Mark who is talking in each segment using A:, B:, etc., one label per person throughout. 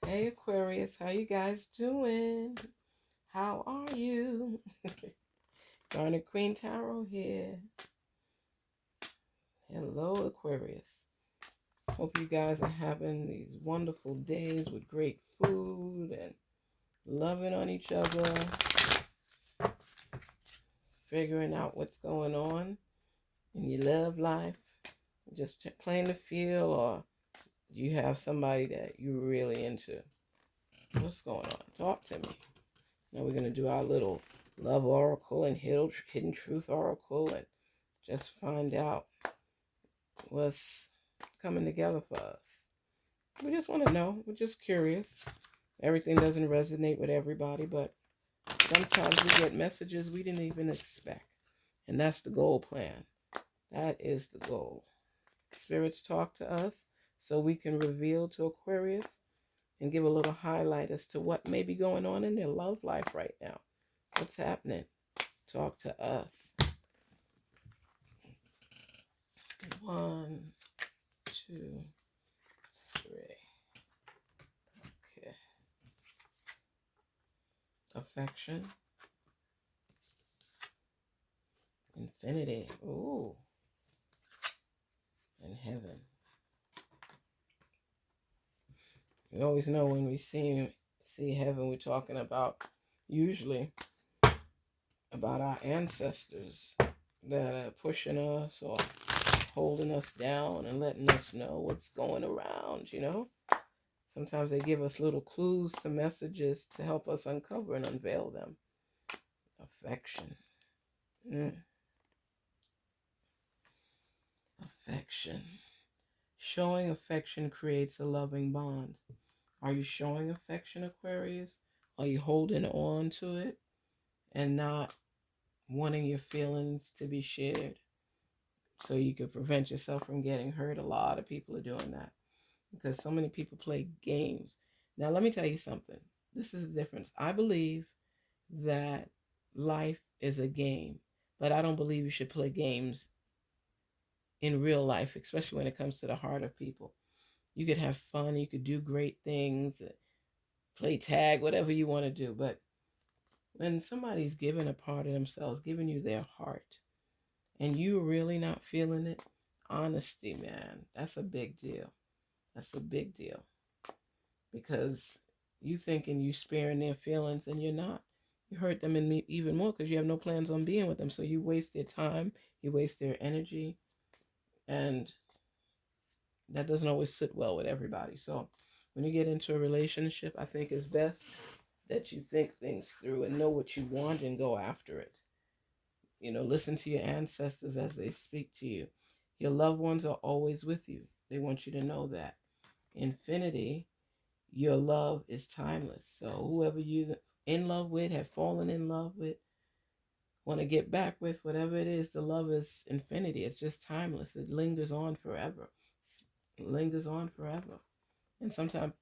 A: Hey Aquarius, how you guys doing? How are you? Garnetqueentarot here. Hello Aquarius. Hope you guys are having these wonderful days with great food and loving on each other, figuring out what's going on in your love life. Just playing the field, or you have somebody that you're really into. What's going on? Talk to me. Now we're going to do our little love oracle and hidden truth oracle and just find out what's coming together for us. We just want to know. We're just curious. Everything doesn't resonate with everybody, but sometimes we get messages we didn't even expect. And that's the goal plan. That is the goal. Spirits talk to us so we can reveal to Aquarius and give a little highlight as to what may be going on in their love life right now. What's happening? Talk to us. 1, 2, 3. Okay. Affection. Infinity. Ooh. And heaven. We always know when we see heaven, we're talking about, usually, about our ancestors that are pushing us or holding us down and letting us know what's going around, you know? Sometimes they give us little clues to messages to help us uncover and unveil them. Affection. Affection. Showing affection creates a loving bond. Are you showing affection, Aquarius? Are you holding on to it and not wanting your feelings to be shared so you can prevent yourself from getting hurt? A lot of people are doing that because so many people play games. Now, let me tell you something. This is the difference. I believe that life is a game, but I don't believe you should play games in real life, especially when it comes to the heart of people. You could have fun, you could do great things, play tag, whatever you want to do, but when somebody's giving a part of themselves, giving you their heart, and you're really not feeling it, honesty, man, that's a big deal. That's a big deal. Because you thinking you sparing their feelings and you're not. You hurt them even more because you have no plans on being with them. So you waste their time, you waste their energy, and that doesn't always sit well with everybody. So when you get into a relationship, I think it's best that you think things through and know what you want and go after it. You know, listen to your ancestors as they speak to you. Your loved ones are always with you. They want you to know that. Infinity, your love is timeless. So whoever you're in love with, have fallen in love with, want to get back with, whatever it is, the love is infinity. It's just timeless. It lingers on forever. It lingers on forever. And sometimes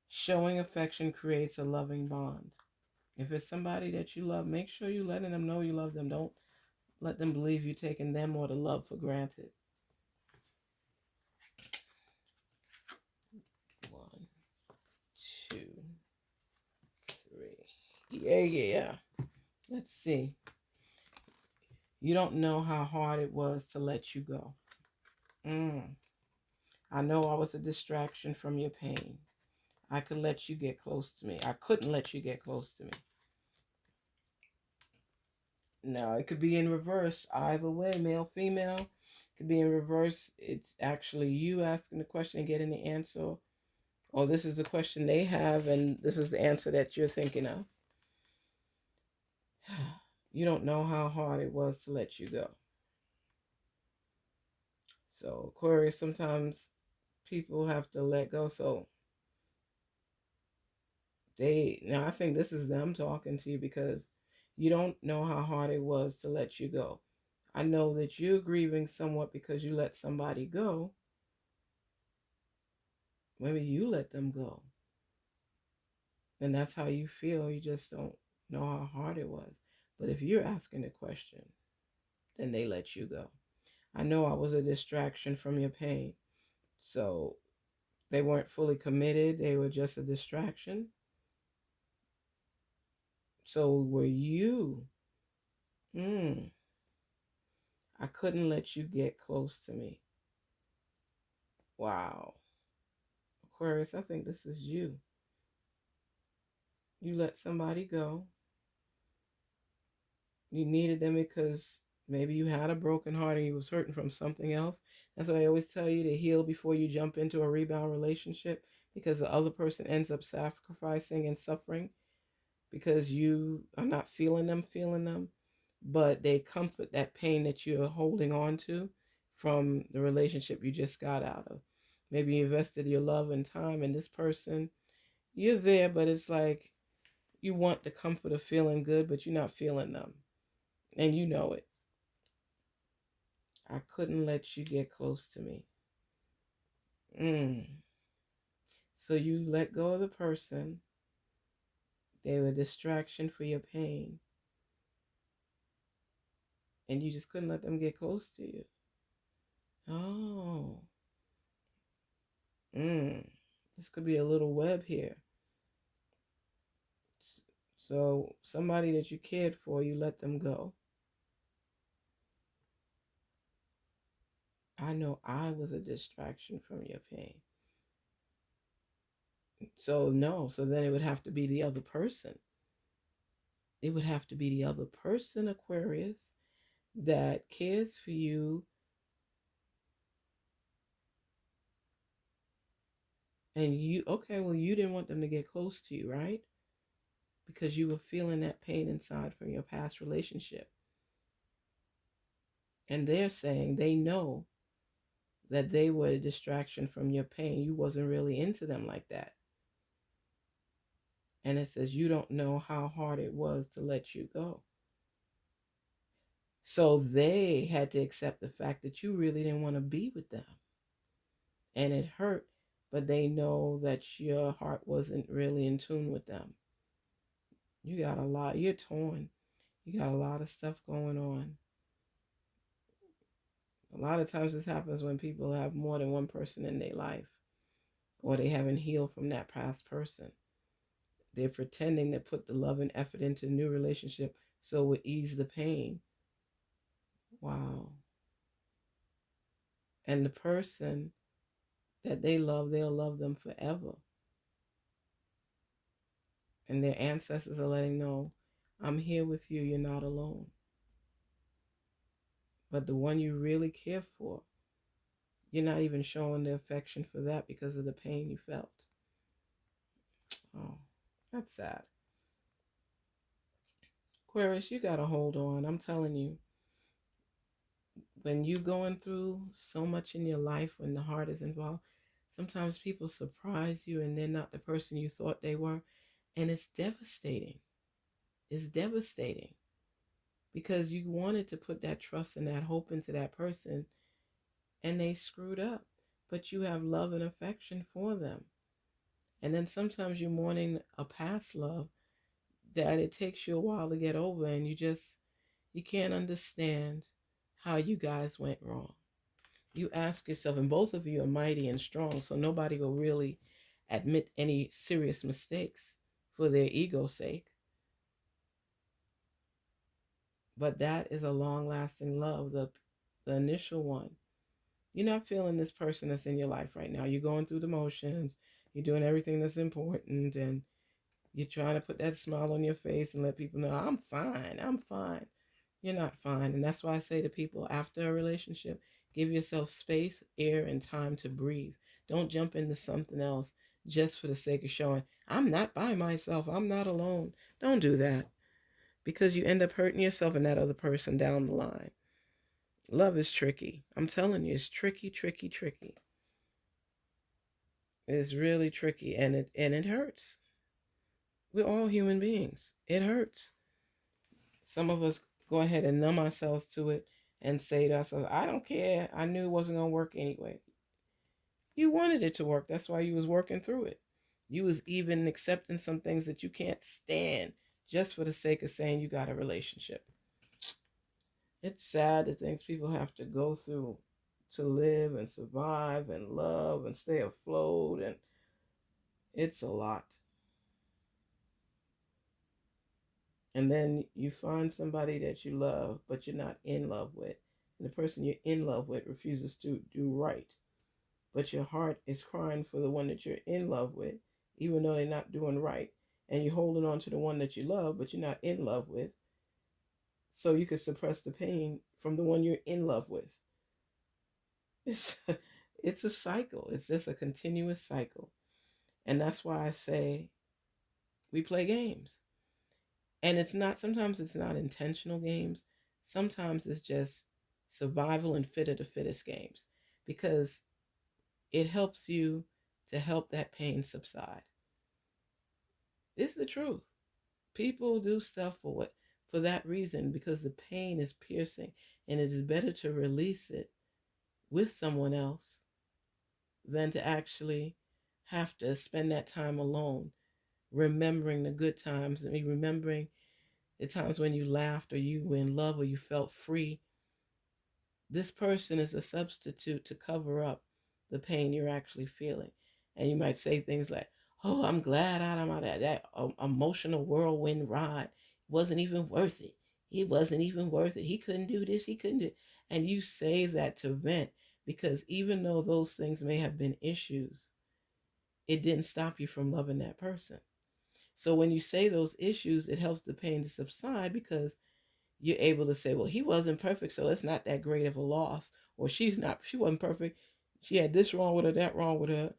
A: showing affection creates a loving bond. If it's somebody that you love, make sure you're letting them know you love them. Don't let them believe you're taking them or the love for granted. 1, 2, 3. Yeah. Let's see. You don't know how hard it was to let you go. I know I was a distraction from your pain. I could let you get close to me. I couldn't let you get close to me. Now, it could be in reverse. Either way, male, female. It could be in reverse. It's actually you asking the question and getting the answer. Or this is the question they have, and this is the answer that you're thinking of. You don't know how hard it was to let you go. So, Aquarius, sometimes people have to let go. So, now I think this is them talking to you because you don't know how hard it was to let you go. I know that you're grieving somewhat because you let somebody go. Maybe you let them go. And that's how you feel. You just don't know how hard it was. But if you're asking the question, then they let you go. I know I was a distraction from your pain. So They weren't fully committed. They were just a distraction. So were you. Mm, I couldn't let you get close to me. Wow. Aquarius, I think this is you. You let somebody go. You needed them because maybe you had a broken heart and you was hurting from something else. That's why I always tell you to heal before you jump into a rebound relationship, because the other person ends up sacrificing and suffering because you are not feeling them, but they comfort that pain that you're holding on to from the relationship you just got out of. Maybe you invested your love and time in this person. You're there, but it's like you want the comfort of feeling good, but you're not feeling them. And you know it. I couldn't let you get close to me. Mm. So you let go of the person. They were a distraction for your pain. And you just couldn't let them get close to you. Oh. Mm. This could be a little web here. So somebody that you cared for, you let them go. I know I was a distraction from your pain. So no, so then it would have to be the other person. It would have to be the other person, Aquarius, that cares for you. And you, okay, well, you didn't want them to get close to you, right? Because you were feeling that pain inside from your past relationship. And they're saying they know that they were a distraction from your pain. You wasn't really into them like that. And it says you don't know how hard it was to let you go. So they had to accept the fact that you really didn't want to be with them. And it hurt, but they know that your heart wasn't really in tune with them. You got a lot, you're torn. You got a lot of stuff going on. A lot of times this happens when people have more than one person in their life, or they haven't healed from that past person. They're pretending to put the love and effort into a new relationship so it would ease the pain. Wow. And the person that they love, they'll love them forever. And their ancestors are letting know, I'm here with you, you're not alone. But the one you really care for, you're not even showing the affection for that because of the pain you felt. Oh, that's sad. Aquarius, you gotta hold on. I'm telling you, when you're going through so much in your life, when the heart is involved, sometimes people surprise you and they're not the person you thought they were. And it's devastating. It's devastating because you wanted to put that trust and that hope into that person and they screwed up. But you have love and affection for them. And then sometimes you're mourning a past love that it takes you a while to get over, and you can't understand how you guys went wrong. You ask yourself, and both of you are mighty and strong, so nobody will really admit any serious mistakes for their ego's sake. But that is a long-lasting love, the initial one. You're not feeling this person that's in your life right now. You're going through the motions. You're doing everything that's important, and you're trying to put that smile on your face and let people know, I'm fine, I'm fine. You're not fine. And that's why I say to people after a relationship, give yourself space, air, and time to breathe. Don't jump into something else just for the sake of showing, I'm not by myself, I'm not alone. Don't do that because you end up hurting yourself and that other person down the line. Love is tricky. I'm telling you, it's tricky, tricky, tricky. It's really tricky and it hurts. We're all human beings. It hurts. Some of us go ahead and numb ourselves to it and say to ourselves, I don't care. I knew it wasn't going to work anyway. You wanted it to work. That's why you was working through it. You was even accepting some things that you can't stand just for the sake of saying you got a relationship. It's sad the things people have to go through to live and survive and love and stay afloat, and it's a lot. And then you find somebody that you love, but you're not in love with. And the person you're in love with refuses to do right. But your heart is crying for the one that you're in love with, even though they're not doing right. And you're holding on to the one that you love, but you're not in love with. So you can suppress the pain from the one you're in love with. It's, it's a cycle. It's just a continuous cycle. And that's why I say we play games. And sometimes it's not intentional games. Sometimes it's just survival and fit of the fittest games, because it helps you to help that pain subside. It's the truth. People do stuff for that reason, because the pain is piercing, and it is better to release it with someone else than to actually have to spend that time alone, remembering the good times and remembering the times when you laughed, or you were in love, or you felt free. This person is a substitute to cover up the pain you're actually feeling. And you might say things like, "Oh, I'm glad I'm out of that emotional whirlwind ride. It wasn't even worth it. It wasn't even worth it. He couldn't do this. He couldn't do." And you say that to vent, because even though those things may have been issues, it didn't stop you from loving that person. So when you say those issues, it helps the pain to subside, because you're able to say, well, he wasn't perfect, so it's not that great of a loss. Or she wasn't perfect. She had this wrong with her, that wrong with her.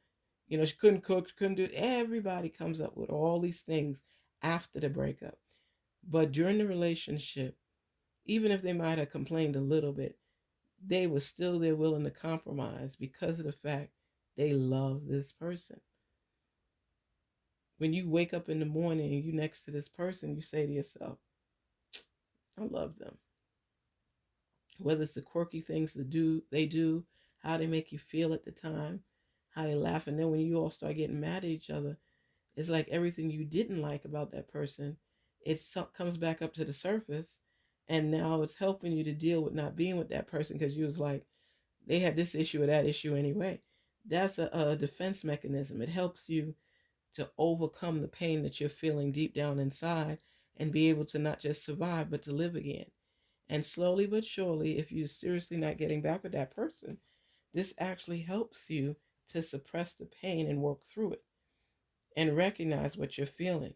A: She couldn't cook, she couldn't do it. Everybody comes up with all these things after the breakup. But during the relationship, even if they might have complained a little bit, they were still there willing to compromise, because of the fact they love this person. When you wake up in the morning and you're next to this person, you say to yourself, I love them. Whether it's the quirky things they do, how they make you feel at the time, how they laugh. And then when you all start getting mad at each other, it's like everything you didn't like about that person, comes back up to the surface. And now it's helping you to deal with not being with that person, because you was like, they had this issue or that issue anyway. That's a defense mechanism. It helps you to overcome the pain that you're feeling deep down inside, and be able to not just survive, but to live again. And slowly but surely, if you're seriously not getting back with that person, this actually helps you to suppress the pain and work through it and recognize what you're feeling.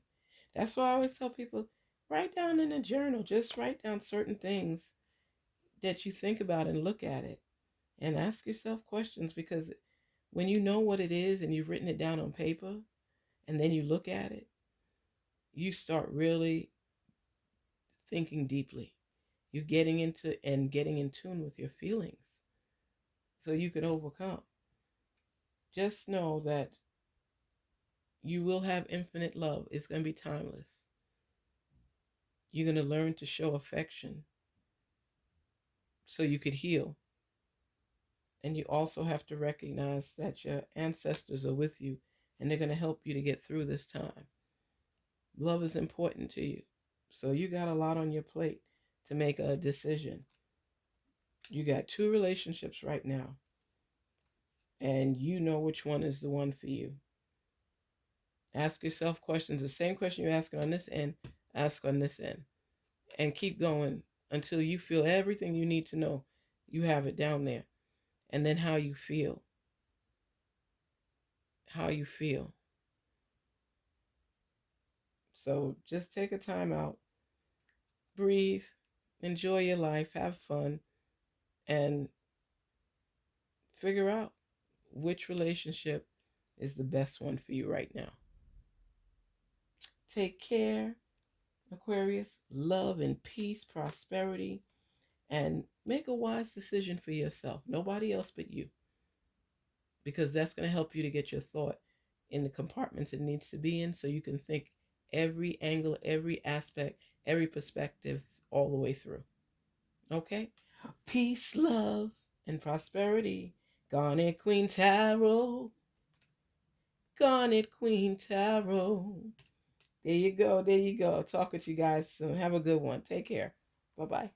A: That's why I always tell people, write down in a journal, just write down certain things that you think about and look at it and ask yourself questions, because when you know what it is and you've written it down on paper and then you look at it, you start really thinking deeply. You're getting in tune with your feelings, so you can overcome. Just know that you will have infinite love. It's going to be timeless. You're going to learn to show affection so you could heal. And you also have to recognize that your ancestors are with you, and they're going to help you to get through this time. Love is important to you. So you got a lot on your plate to make a decision. You got 2 relationships right now, and you know which one is the one for you. Ask yourself questions. The same question you're asking on this end, ask on this end. And keep going until you feel everything you need to know. You have it down there. And then how you feel. How you feel. So just take a time out. Breathe. Enjoy your life. Have fun. And figure out which relationship is the best one for you right now. Take care, Aquarius. Love and peace, prosperity, and make a wise decision for yourself. Nobody else but you. Because that's going to help you to get your thought in the compartments it needs to be in, so you can think every angle, every aspect, every perspective all the way through. Okay? Peace, love, and prosperity. Garnetqueentarot. Garnetqueentarot. There you go. There you go. I'll talk with you guys soon. Have a good one. Take care. Bye-bye.